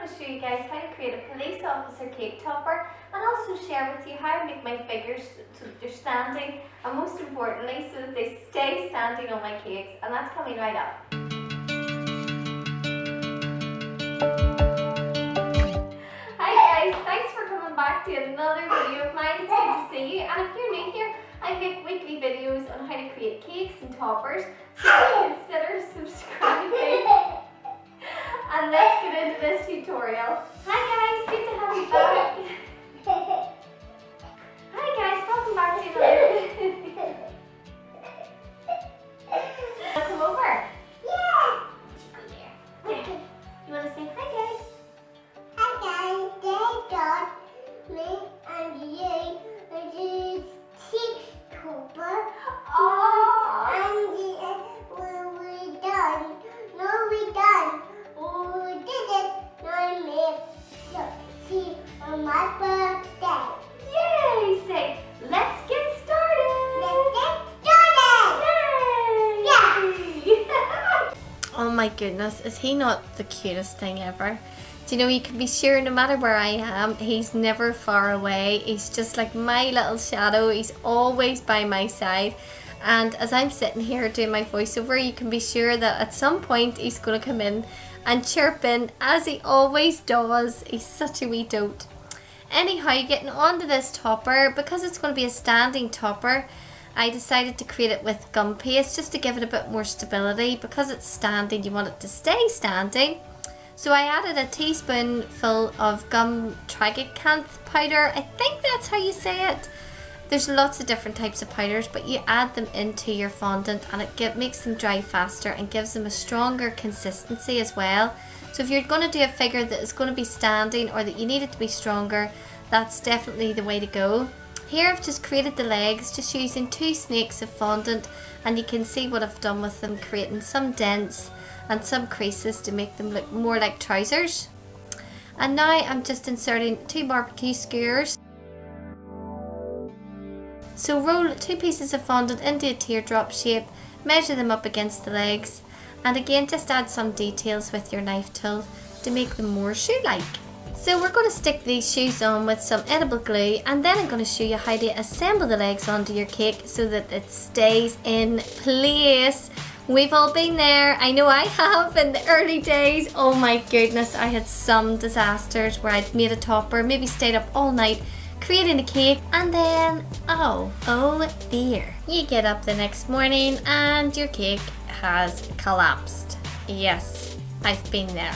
going to show you guys how to create a police officer cake topper and also share with you how I make my figures so that they're standing and most importantly so that they stay standing on my cakes, and that's coming right up. Hi guys, thanks for coming back to another video of mine. It's good to see you, and if you're new here, I make weekly videos on how to create cakes and toppers, so consider subscribing. And let's get into this tutorial. Hi guys, good to have you back. Hi guys, welcome back to another video. Come over. Yeah. Okay. You want to say hi guys? Hi guys, they got me and you is six topper. Oh. And we done. No, we done. We did it. I made see on my birthday. Yay! Say, let's get started. Let's get started. Yay! Yeah. Oh my goodness, is he not the cutest thing ever? Do you know, you can be sure no matter where I am, he's never far away. He's just like my little shadow. He's always by my side. And as I'm sitting here doing my voiceover, you can be sure that at some point he's going to come in and chirp in, as he always does. He's such a wee dote. Anyhow, getting onto this topper, because it's going to be a standing topper, I decided to create it with gum paste just to give it a bit more stability. Because it's standing, you want it to stay standing. So I added a teaspoonful of gum tragacanth powder. I think that's how you say it. There's lots of different types of powders, but you add them into your fondant and it makes them dry faster and gives them a stronger consistency as well. So if you're going to do a figure that is going to be standing or that you need it to be stronger, that's definitely the way to go. Here I've just created the legs just using 2 snakes of fondant, and you can see what I've done with them, creating some dents and some creases to make them look more like trousers. And now I'm just inserting 2 barbecue skewers. So roll 2 pieces of fondant into a teardrop shape, measure them up against the legs, and again just add some details with your knife tool to make them more shoe-like. So we're going to stick these shoes on with some edible glue, and then I'm going to show you how to assemble the legs onto your cake so that it stays in place. We've all been there. I know I have in the early days. Oh my goodness, I had some disasters where I'd made a topper, maybe stayed up all night creating a cake, and then oh dear, you get up the next morning and your cake has collapsed. Yes, I've been there.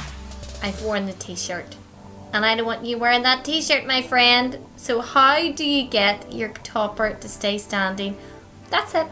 I've worn the t-shirt, and I don't want you wearing that t-shirt, my friend. So how do you get your topper to stay standing? That's it.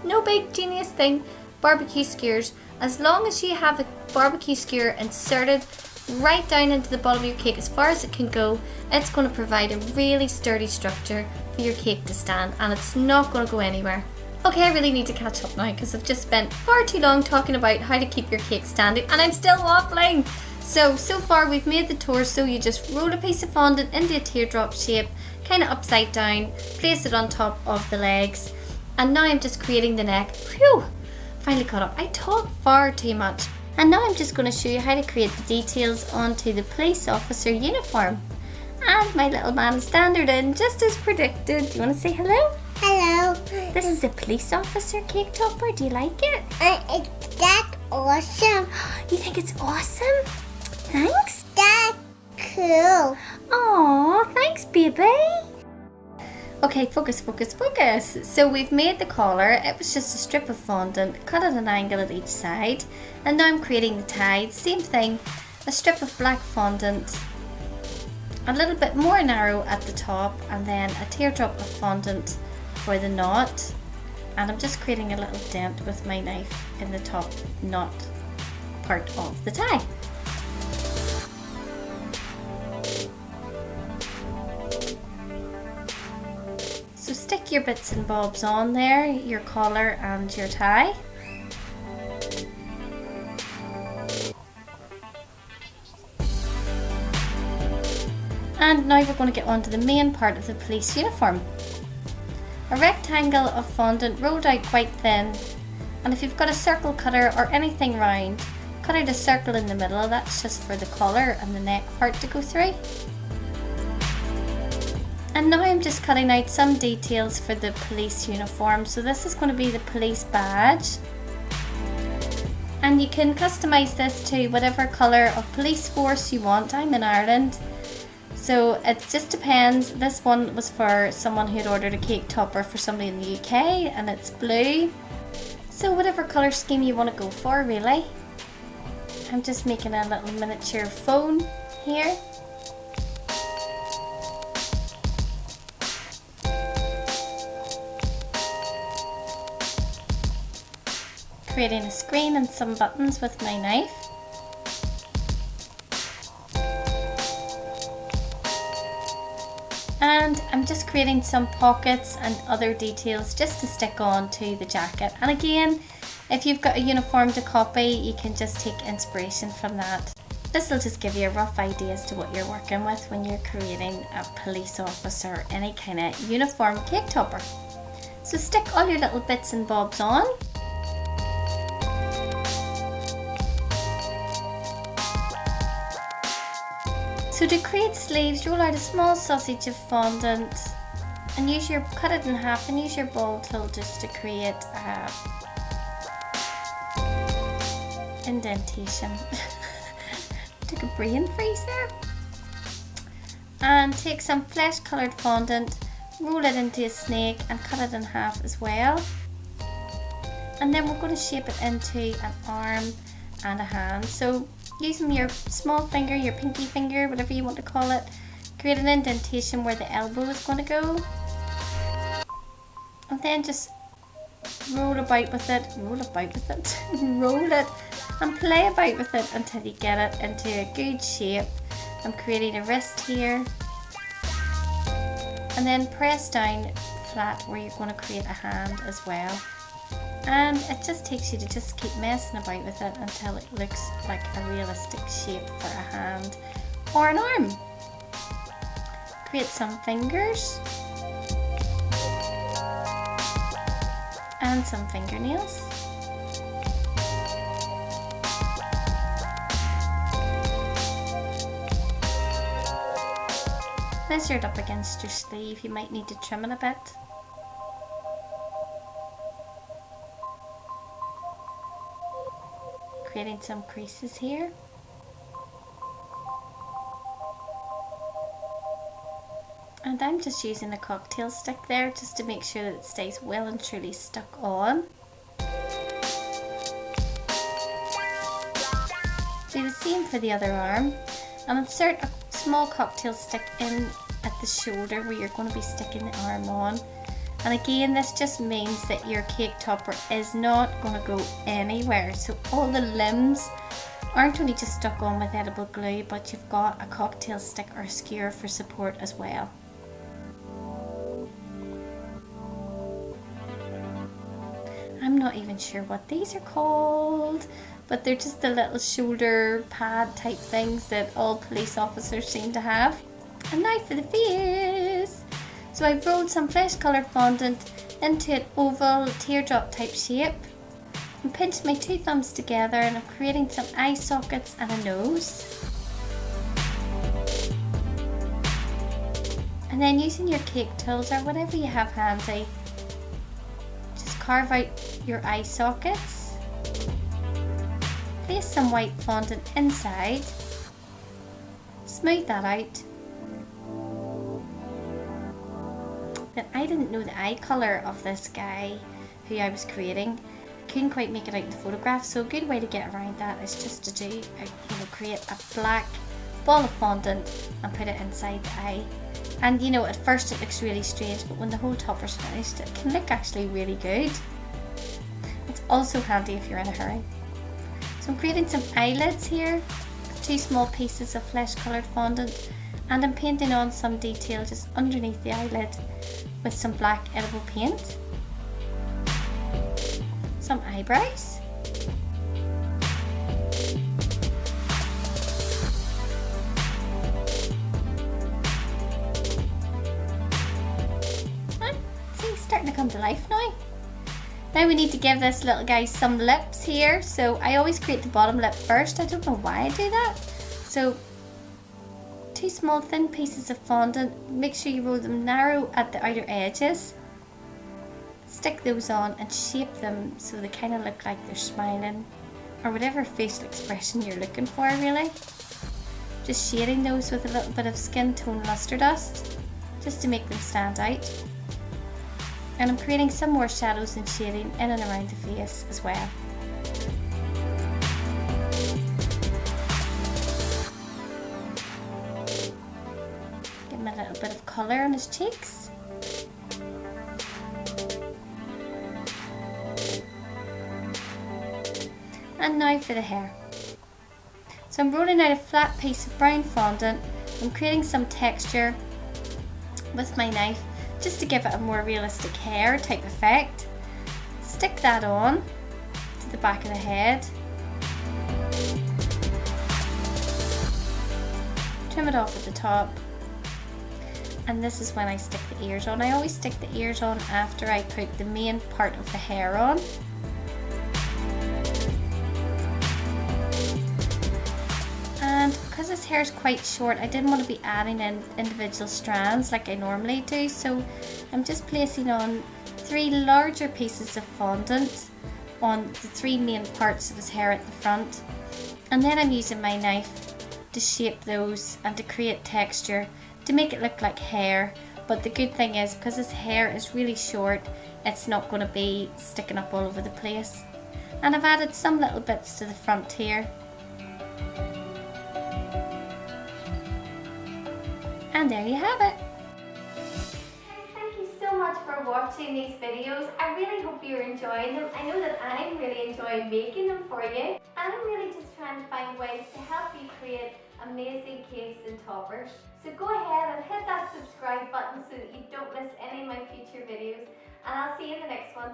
No big genius thing. Barbecue skewers. As long as you have a barbecue skewer inserted right down into the bottom of your cake as far as it can go, it's going to provide a really sturdy structure for your cake to stand, and it's not going to go anywhere. Okay, I really need to catch up now because I've just spent far too long talking about how to keep your cake standing and I'm still waffling. So far we've made the torso. You just roll a piece of fondant into a teardrop shape, kind of upside down, place it on top of the legs, and now I'm just creating the neck. Phew! Finally caught up. I talk far too much. And now I'm just going to show you how to create the details onto the police officer uniform. And my little man is standard in, just as predicted. Do you want to say hello? Hello. This is a police officer cake topper. Do you like it? It's that awesome. You think it's awesome? Thanks. That's cool. Aw, thanks, baby. Okay, focus. So we've made the collar. It was just a strip of fondant, cut at an angle at each side. And now I'm creating the tie. Same thing, a strip of black fondant, a little bit more narrow at the top, and then a teardrop of fondant for the knot. And I'm just creating a little dent with my knife in the top knot part of the tie. So stick your bits and bobs on there, your collar and your tie. And now we're going to get on to the main part of the police uniform. A rectangle of fondant rolled out quite thin, and if you've got a circle cutter or anything round, cut out a circle in the middle, that's just for the collar and the neck part to go through. And now I'm just cutting out some details for the police uniform. So this is going to be the police badge. And you can customise this to whatever colour of police force you want. I'm in Ireland, so it just depends. This one was for someone who had ordered a cake topper for somebody in the UK, and it's blue. So whatever colour scheme you want to go for, really. I'm just making a little miniature phone here. Creating a screen and some buttons with my knife. And I'm just creating some pockets and other details just to stick on to the jacket. And again, if you've got a uniform to copy, you can just take inspiration from that. This will just give you a rough idea as to what you're working with when you're creating a police officer or any kind of uniform cake topper. So stick all your little bits and bobs on. So to create sleeves, roll out a small sausage of fondant and cut it in half and use your ball tool just to create a indentation. Took a brain freeze there. And take some flesh coloured fondant, roll it into a snake and cut it in half as well. And then we're going to shape it into an arm and a hand. So using your small finger, your pinky finger, whatever you want to call it, create an indentation where the elbow is going to go. And then just roll about with it, roll it and play about with it until you get it into a good shape. I'm creating a wrist here. And then press down flat where you're going to create a hand as well. And it just takes you to just keep messing about with it until it looks like a realistic shape for a hand or an arm. Create some fingers and some fingernails. Measure it up against your sleeve, you might need to trim it a bit. Creating some creases here. And I'm just using a cocktail stick there just to make sure that it stays well and truly stuck on. Do the same for the other arm and insert a small cocktail stick in at the shoulder where you're going to be sticking the arm on. And again, this just means that your cake topper is not going to go anywhere. So all the limbs aren't only just stuck on with edible glue, but you've got a cocktail stick or a skewer for support as well. I'm not even sure what these are called, but they're just the little shoulder pad type things that all police officers seem to have. And now for the face. So I've rolled some flesh coloured fondant into an oval teardrop type shape and pinched my two thumbs together, and I'm creating some eye sockets and a nose. And then using your cake tools or whatever you have handy, just carve out your eye sockets. Place some white fondant inside, smooth that out. Then I didn't know the eye colour of this guy who I was creating. Couldn't quite make it out in the photograph, so a good way to get around that is just to create a black ball of fondant and put it inside the eye. And at first it looks really strange, but when the whole topper's finished, it can look actually really good. It's also handy if you're in a hurry. So I'm creating some eyelids here, 2 small pieces of flesh coloured fondant, and I'm painting on some detail just underneath the eyelid with some black edible paint. Some eyebrows. See, it's starting to come to life now. Now we need to give this little guy some lips here. So I always create the bottom lip first. I don't know why I do that. So 2 small thin pieces of fondant. Make sure you roll them narrow at the outer edges. Stick those on and shape them so they kind of look like they're smiling, or whatever facial expression you're looking for really. Just shading those with a little bit of skin tone luster dust just to make them stand out. And I'm creating some more shadows and shading in and around the face as well. Give him a little bit of colour on his cheeks. And now for the hair. So I'm rolling out a flat piece of brown fondant. I'm creating some texture with my knife just to give it a more realistic hair type effect. Stick that on to the back of the head. Trim it off at the top. And this is when I stick the ears on. I always stick the ears on after I put the main part of the hair on. And because this hair is quite short, I didn't want to be adding in individual strands like I normally do, so I'm just placing on 3 larger pieces of fondant on the 3 main parts of his hair at the front, and then I'm using my knife to shape those and to create texture to make it look like hair. But the good thing is, because his hair is really short, it's not going to be sticking up all over the place. And I've added some little bits to the front here. And there you have it. Thank you so much for watching these videos. I really hope you're enjoying them. I know that I'm really enjoying making them for you. And I'm really just trying to find ways to help you create amazing cakes and toppers. So go ahead and hit that subscribe button so that you don't miss any of my future videos. And I'll see you in the next one.